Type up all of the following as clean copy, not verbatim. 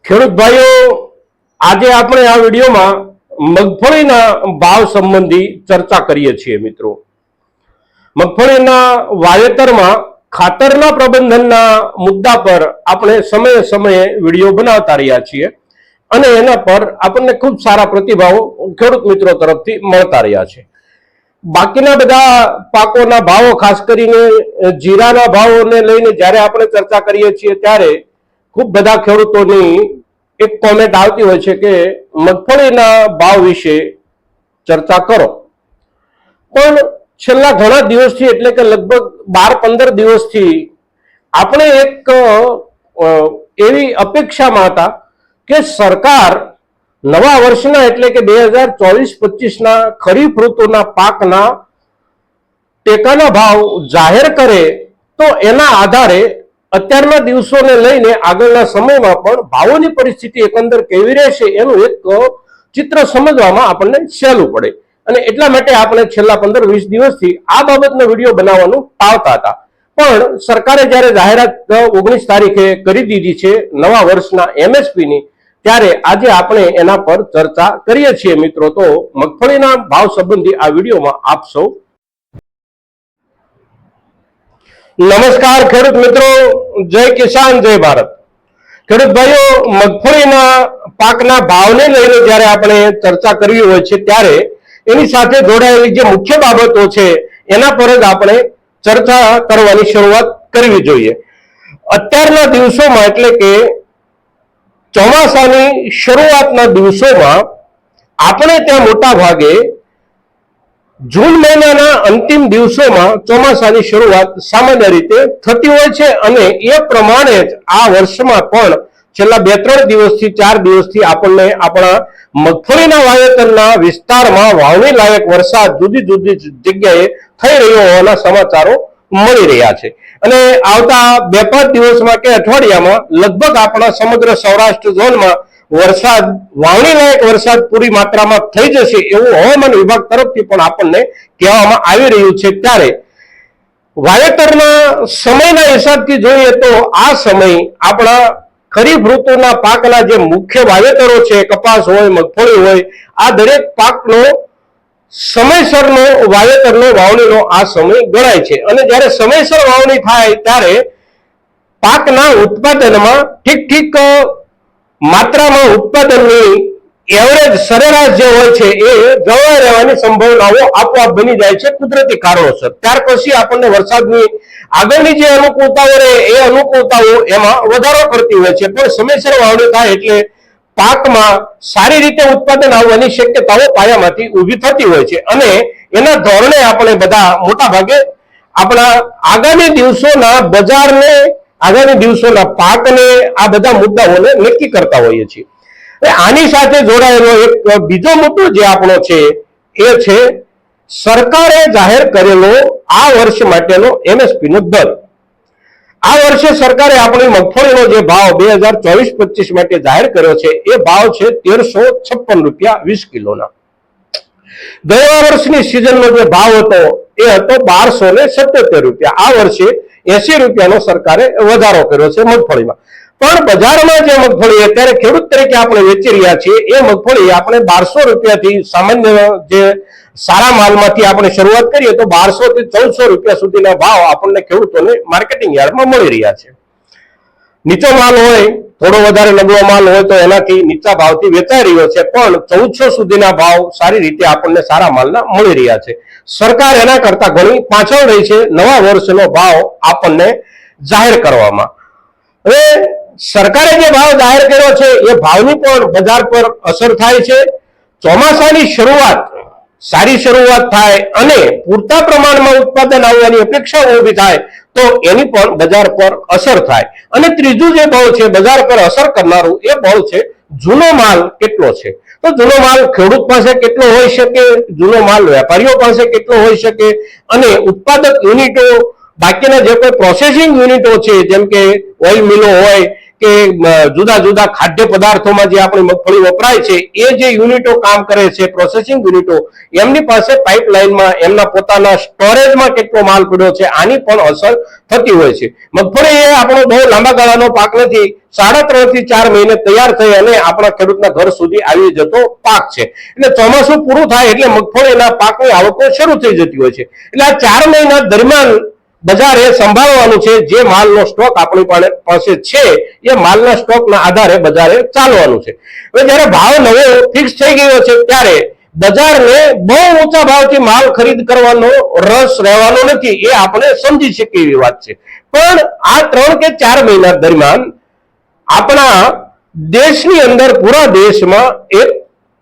ખેડૂત ભાઈઓ, આજે આપણે આ વિડીયોમાં મગફળીના ભાવ સંબંધી ચર્ચા કરીએ છીએ. મિત્રો, મગફળીના વાવેતરમાં ખાતરના પ્રબંધનના મુદ્દા પર આપણે સમયે સમયે વિડીયો બનાવતા રહ્યા છીએ અને એના પર આપણને ખૂબ સારા પ્રતિભાવો ખેડૂત મિત્રો તરફથી મળતા રહ્યા છે. બાકીના બધા પાકોના ભાવો, ખાસ કરીને જીરાના ભાવોને લઈને જ્યારે આપણે ચર્ચા કરીએ છીએ ત્યારે ખૂબ બધા ખેડૂતોની એક કોમેન્ટ આવતી હોય છે કે મગફળીના ભાવ વિશે ચર્ચા કરો. પણ છેલ્લા ઘણા દિવસથી, એટલે કે લગભગ 12-15 દિવસથી આપણે એક એવી અપેક્ષામાં હતા કે સરકાર નવા વર્ષના, એટલે કે 2024-25ના ખરીફ ઋતુના પાકના ટેકાના ભાવ જાહેર કરે તો એના આધારે અત્યારના દિવસોને લઈને આગળના સમયમાં પણ ભાવોની પરિસ્થિતિ એકંદર કેવી રહેશે એનું એક ચિત્ર સમજવામાં આપણને સહેલું પડે. અને એટલા માટે આપણે છેલ્લા 15-20 દિવસથી આ બાબતનો વિડીયો બનાવવાનું ટાળતા હતા. પણ સરકારે જ્યારે જાહેરાત 19 તારીખે કરી દીધી છે નવા વર્ષના MSPની, ત્યારે આજે આપણે એના પર ચર્ચા કરીએ છીએ. મિત્રો, તો મગફળીના ભાવ સંબંધી આ વિડીયોમાં આપ સૌ નમસ્કાર. ખેડૂત મિત્રો, જય કિસાન, જય ભારત. ખેડૂત ભાઈઓ, મગફળીના પાકના ભાવને લઈને જ્યારે આપણે ચર્ચા કરવી હોય છે ત્યારે એની સાથે જોડાયેલી જે મુખ્ય બાબતો છે એના પર જ આપણે ચર્ચા કરવાની શરૂઆત કરવી જોઈએ. અત્યારના દિવસોમાં, એટલે કે ચોમાસાની શરૂઆતના દિવસોમાં આપણે ત્યાં મોટા ભાગે જૂન મહિનાના અંતિમ દિવસોમાં ચોમાસાની શરૂઆત સામાન્ય રીતે થતી હોય છે અને એ પ્રમાણે જ આ વર્ષમાં પણ છેલ્લા 2-3 દિવસથી 4 દિવસથી આપણને આપણા મગફળીના વાવેતરના વિસ્તારમાં વાવણી લાયક વરસાદ જુદી જુદી જગ્યાએ થઈ રહ્યો હોવાના સમાચારો મળી રહ્યા છે. અને આવતા 2-5 દિવસમાં કે અઠવાડિયામાં લગભગ આપણા સમગ્ર સૌરાષ્ટ્ર ઝોનમાં વરસાદ, વાવણી લાયક વરસાદ પૂરી માત્રામાં થઈ જશે એવું હવામાન વિભાગ તરફથી પણ આપણને કહેવામાં આવી રહ્યું છે. ત્યારે વાવેતરના સમયના હિસાબથી જોઈએ તો આ સમય આપણા ખરીફ ઋતુના પાકના જે મુખ્ય વાવેતરો છે, કપાસ હોય, મગફળી હોય, આ દરેક પાકનો સમયસરનો વાવેતરનો, વાવણીનો આ સમય ગણાય છે. અને જ્યારે સમયસર વાવણી થાય ત્યારે પાકના ઉત્પાદનમાં ઠીક માત્રામાં ઉત્પાદનની એવરેજ સરેરાશ જે હોય છે એ જળવાઈ રહેવાની સંભાવનાઓ આપોઆપ બની જાય છે કુદરતી કારણોસર. ત્યાર પછી આપણને વરસાદની આગળની જે અનુકૂળતાઓ રહે એ અનુકૂળતાઓ એમાં વધારો કરતી હોય છે. પણ સમયસર વાવણી થાય એટલે પાકમાં સારી રીતે ઉત્પાદન આવવાની શક્યતાઓ પાયામાંથી ઊભી થતી હોય છે અને એના ધોરણે આપણે બધા મોટા ભાગે આપણા આગામી દિવસોના બજારને, આગામી દિવસોના પાકને, આ બધા મુદ્દાઓને નક્કી કરતા હોઈએ છીએ. આની સાથે જોડાયેલો એક બીજો મુદ્દો જે આપણો છે એ છે સરકારે જાહેર કરેલો આ વર્ષ માટેનો MSP નો દર. આ વર્ષે સરકારે આપણી મગફળીનો જે ભાવ 2024-25 માટે જાહેર કર્યો છે એ ભાવ છે 1356 રૂપિયા 20 કિલોના. ગયા વર્ષની સિઝનનો જે ભાવ હતો એ હતો 1277 રૂપિયા. આ વર્ષે 80 રૂપિયાનો સરકારે વધારો કર્યો છે મગફળીમાં. પણ બજારમાં જે મગફળી અત્યારે ખેડૂત તરીકે આપણે વેચી રહ્યા છીએ એ મગફળી આપણે 1200 રૂપિયાથી, સામાન્ય જે સારા માલમાંથી આપણે શરૂઆત કરીએ તો 1200 થી 1400 રૂપિયા સુધીના ભાવ આપણને ખેડૂતોને માર્કેટિંગ યાર્ડમાં મળી રહ્યા છે. નીચો માલ હોય, થોડો વધારે નબળો માલ હોય તો એનાથી નીચા ભાવથી વેચાઈ રહ્યો છે, પણ 1400 સુધીના ભાવ સારી રીતે આપણને સારા માલના મળી રહ્યા છે. સરકાર એના કરતા ઘણી પાછળ રહી છે નવા વર્ષનો ભાવ આપણને જાહેર કરવામાં. હવે સરકારે જે ભાવ જાહેર કર્યો છે એ ભાવની પણ બજાર પર અસર થાય છે. ચોમાસાની શરૂઆત સારી શરૂઆત થાય અને પૂરતા પ્રમાણમાં ઉત્પાદન આવવાની અપેક્ષાઓ ઊભી થાય તો એની પણ બજાર પર અસર થાય. અને ત્રીજું જે ભાવ છે બજાર પર અસર કરનારું એ ભાવ છે જૂનો માલ કેટલો છે. તો જૂનો માલ ખેડૂત પાસે કેટલો હોઈ શકે, જૂનો માલ વેપારીઓ પાસે કેટલો હોઈ શકે, અને ઉત્પાદક યુનિટો, બાકીના જે કોઈ પ્રોસેસિંગ યુનિટો છે જેમ કે ઓઇલ મિલો હોય કે જુદા જુદા ખાદ્ય પદાર્થોમાં જે આપણી મગફળી વપરાય છે એ જે યુનિટો કામ કરે છે, પ્રોસેસિંગ યુનિટો, એમની પાસે પાઇપલાઇનમાં એમના પોતાના સ્ટોરેજમાં કેટલો માલ પડ્યો છે આની પણ અસર થતી હોય છે. મગફળી એ આપણો બહુ લાંબા ગાળાનો પાક નથી, 3.5 થી 4 મહિને તૈયાર થઈ અને આપણા ખેડૂતના ઘર સુધી આવી જતો પાક છે. એટલે ચોમાસું પૂરું થાય એટલે મગફળીના પાકની આવકો શરૂ થઈ જતી હોય છે. એટલે આ 4 મહિના દરમિયાન બજારે સંભાળવાનું છે, જે માલનો સ્ટોક આપણી પાસે છે એ માલના સ્ટોકના આધારે બજારે ચાલવાનું છે. હવે જ્યારે ભાવ નવો ફિક્સ થઈ ગયો છે ત્યારે બજારને બહુ ઊંચા ભાવથી માલ ખરીદ કરવાનો રસ રહેવાનો નથી, એ આપણે સમજી શકીએ એવી વાત છે. પણ આ 3 કે 4 મહિના દરમિયાન આપણા દેશની અંદર, પૂરા દેશમાં એક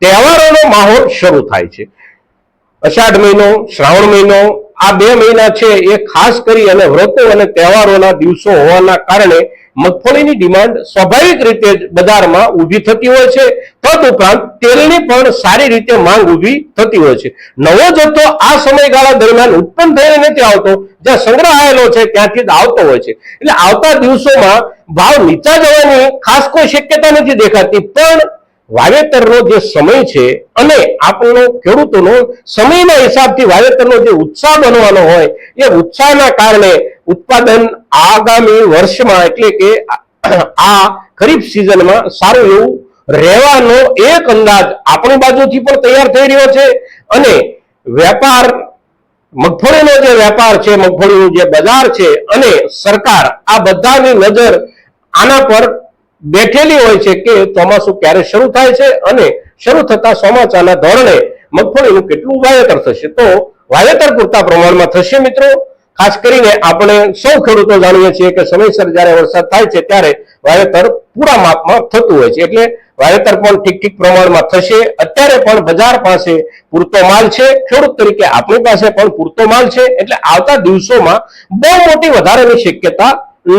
તહેવારોનો માહોલ શરૂ થાય છે. અષાઢ મહિનો, શ્રાવણ મહિનો, આ 2 મહિના છે એ ખાસ કરી અને વ્રતો અને તહેવારોના દિવસો હોવાના કારણે મગફળીની ડિમાન્ડ સ્વાભાવિક રીતે જ બજારમાં ઊભી થતી હોય છે. તદુપરાંત તેલની પણ સારી રીતે માંગ ઊભી થતી હોય છે. નવો જથ્થો આ સમયગાળા દરમિયાન ઉત્પન્ન થઈને નથી આવતો, જ્યાં સંગ્રહાયેલો છે ત્યાંથી જ આવતો હોય છે. એટલે આવતા દિવસોમાં ભાવ નીચા જવાની ખાસ કોઈ શક્યતા નથી દેખાતી. પણ વાવેતરનો જે સમય છે અને આપણો ખેડૂતોનો સમયના હિસાબથી વાવેતરનો જે ઉત્સાહ બનવાનો હોય એ ઉત્સાહના કારણે ઉત્પાદન આગામી વર્ષમાં એટલે કે આ ખરીફ સિઝનમાં સારું એવું રહેવાનો એક અંદાજ આપણી બાજુથી પણ તૈયાર થઈ રહ્યો છે. અને વેપાર, મગફળીનો જે વેપાર છે, મગફળીનું જે બજાર છે અને સરકાર, આ બધાની નજર આના પર બેઠેલી હોય છે કે ચોમાસું ક્યારે શરૂ થાય છે અને શરૂ થતા ચોમાસાના ધોરણે મગફળીનું કેટલું વાવેતર થશે. તો વાવેતર પૂરતા પ્રમાણમાં થશે મિત્રો. ખાસ કરીને આપણે સૌ ખેડૂતો જાણીએ છીએ કે સમયસર જ્યારે વરસાદ થાય છે ત્યારે વાવેતર પૂરા માપમાં થતું હોય છે. એટલે વાવેતર પણ ઠીક પ્રમાણમાં થશે. અત્યારે પણ બજાર પાસે પૂરતો માલ છે, ખેડૂત તરીકે આપણી પાસે પણ પૂરતો માલ છે. એટલે આવતા દિવસોમાં બહુ મોટી વધારાની શક્યતા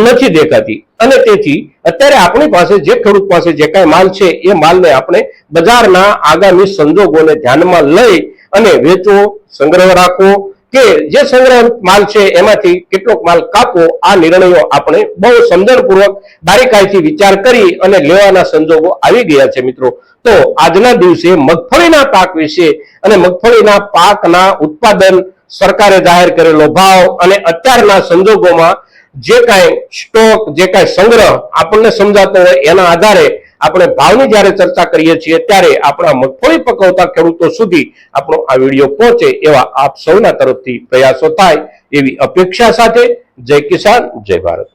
નથી દેખાતી. અને તેથી અત્યારે આપણી પાસે જે ખેડૂત પાસે જે કાંઈ માલ છે એ માલને આપણે બજારના આગામી સંજોગોને ધ્યાનમાં લઈ અને વેચવો, સંગ્રહ રાખવો કે જે સંગ્રહ માલ છે એમાંથી કેટલોક માલ કાપવો, આ નિર્ણયો આપણે બહુ સમજણપૂર્વક બારીકાઈથી વિચાર કરી અને લેવાના સંજોગો આવી ગયા છે મિત્રો. તો આજના દિવસે મગફળીના પાક વિશે અને મગફળીના પાકના ઉત્પાદન, સરકારે જાહેર કરેલો ભાવ અને અત્યારના સંજોગોમાં જે કાંઈ સ્ટોક, જે કાંઈ સંગ્રહ આપણને સમજાતો હોય એના આધારે આપણે ભાવની જ્યારે ચર્ચા કરીએ છીએ ત્યારે આપણા મગફળી પકવતા ખેડૂતો સુધી આપણો આ વિડીયો પહોંચે એવા આપ સૌના તરફથી પ્રયાસો થાય એવી અપેક્ષા સાથે જય કિસાન, જય ભારત.